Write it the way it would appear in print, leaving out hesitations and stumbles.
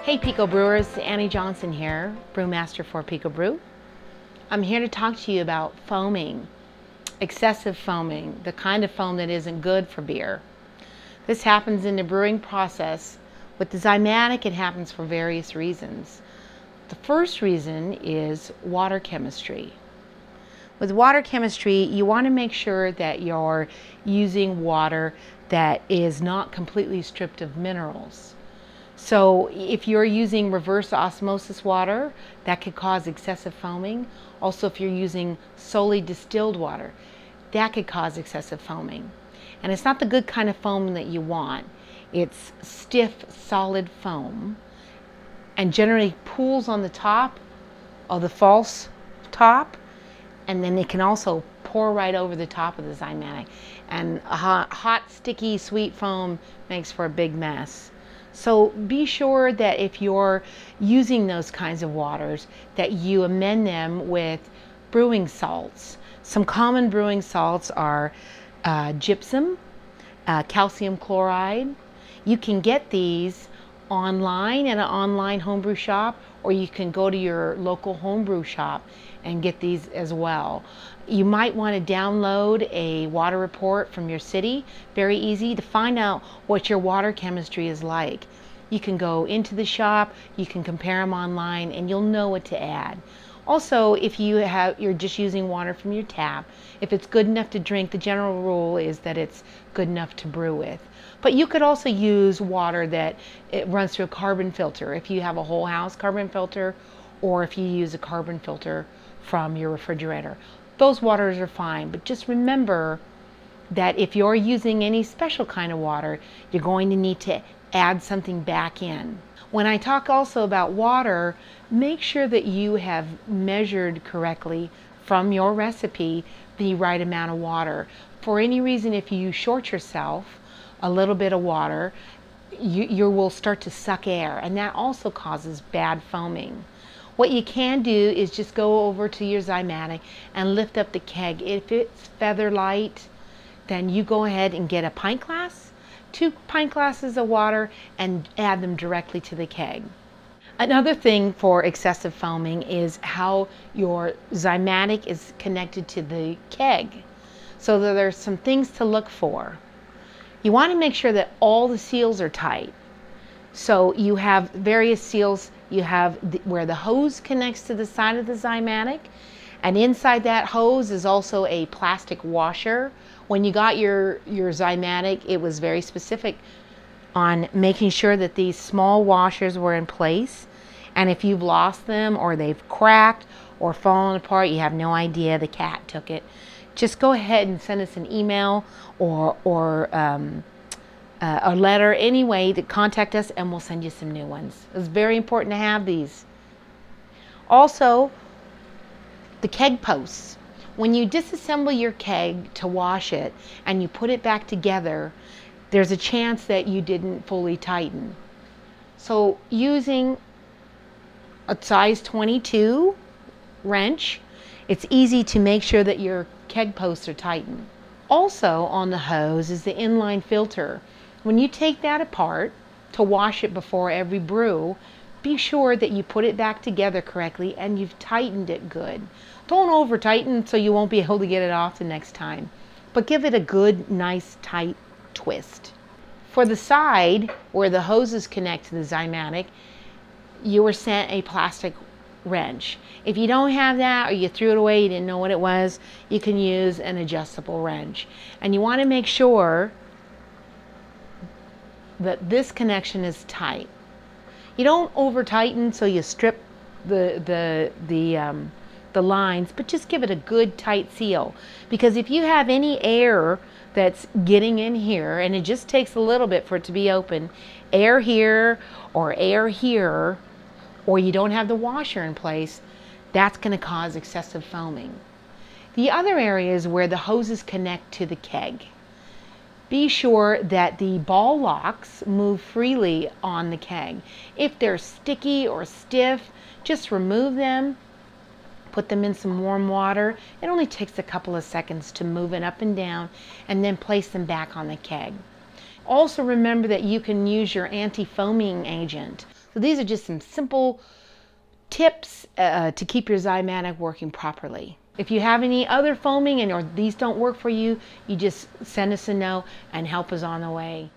Hey Pico Brewers, Annie Johnson here, Brewmaster for PicoBrew. I'm here to talk to you about foaming, excessive foaming, the kind of foam that isn't good for beer. This happens in the brewing process. With the zymatic, it happens for various reasons. The first reason is water chemistry. With water chemistry, you want to make sure that you're using water that is not completely stripped of minerals. So if you're using reverse osmosis water, that could cause excessive foaming. Also, if you're using solely distilled water, that could cause excessive foaming. And it's not the good kind of foam that you want. It's stiff, solid foam, and generally pools on the top of the false top, and then it can also pour right over the top of the zymatic. And a hot, sticky, sweet foam makes for a big mess. So be sure that if you're using those kinds of waters, that you amend them with brewing salts. Some common brewing salts are gypsum, calcium chloride. You can get these online at an online homebrew shop, or you can go to your local homebrew shop and get these as well. You might want to download a water report from your city. Very easy to find out what your water chemistry is like. You can go into the shop, you can compare them online, and you'll know what to add. Also, if you're just using water from your tap, if it's good enough to drink, the general rule is that it's good enough to brew with. But you could also use water that it runs through a carbon filter if you have a whole house carbon filter, or if you use a carbon filter from your refrigerator. Those waters are fine, but just remember that if you're using any special kind of water, you're going to need to add something back in. When I talk also about water, make sure that you have measured correctly from your recipe the right amount of water. For any reason, if you short yourself a little bit of water, you will start to suck air, and that also causes bad foaming. What you can do is just go over to your zymatic and lift up the keg. If it's feather light, then you go ahead and get a pint glass, 2 pint glasses of water, and add them directly to the keg. Another thing for excessive foaming is how your zymatic is connected to the keg. So there's some things to look for. You want to make sure that all the seals are tight. So you have various seals. You have where the hose connects to the side of the zymatic, and inside that hose is also a plastic washer. When you got your zymatic, it was very specific on making sure that these small washers were in place. And if you've lost them, or they've cracked or fallen apart, you have no idea, the cat took it, just go ahead and send us an email or a letter, any way to contact us, and we'll send you some new ones. It's very important to have these. Also, the keg posts. When you disassemble your keg to wash it and you put it back together, there's a chance that you didn't fully tighten. So using a size 22 wrench, it's easy to make sure that your keg posts are tightened. Also on the hose is the inline filter. When you take that apart to wash it before every brew, be sure that you put it back together correctly and you've tightened it good. Don't over tighten so you won't be able to get it off the next time, but give it a good, nice, tight twist. For the side where the hoses connect to the zymatic, you were sent a plastic wrench. If you don't have that, or you threw it away, you didn't know what it was, you can use an adjustable wrench. And you want to make sure that this connection is tight. You don't over tighten so you strip the lines, but just give it a good tight seal. Because if you have any air that's getting in here, and it just takes a little bit for it to be open, air here, or you don't have the washer in place, that's going to cause excessive foaming. The other area is where the hoses connect to the keg. Be sure that the ball locks move freely on the keg. If they're sticky or stiff, just remove them, put them in some warm water. It only takes a couple of seconds to move it up and down, and then place them back on the keg. Also remember that you can use your anti-foaming agent. So these are just some simple tips to keep your Zymatic working properly. If you have any other foaming or these don't work for you, you just send us a note and help us on the way.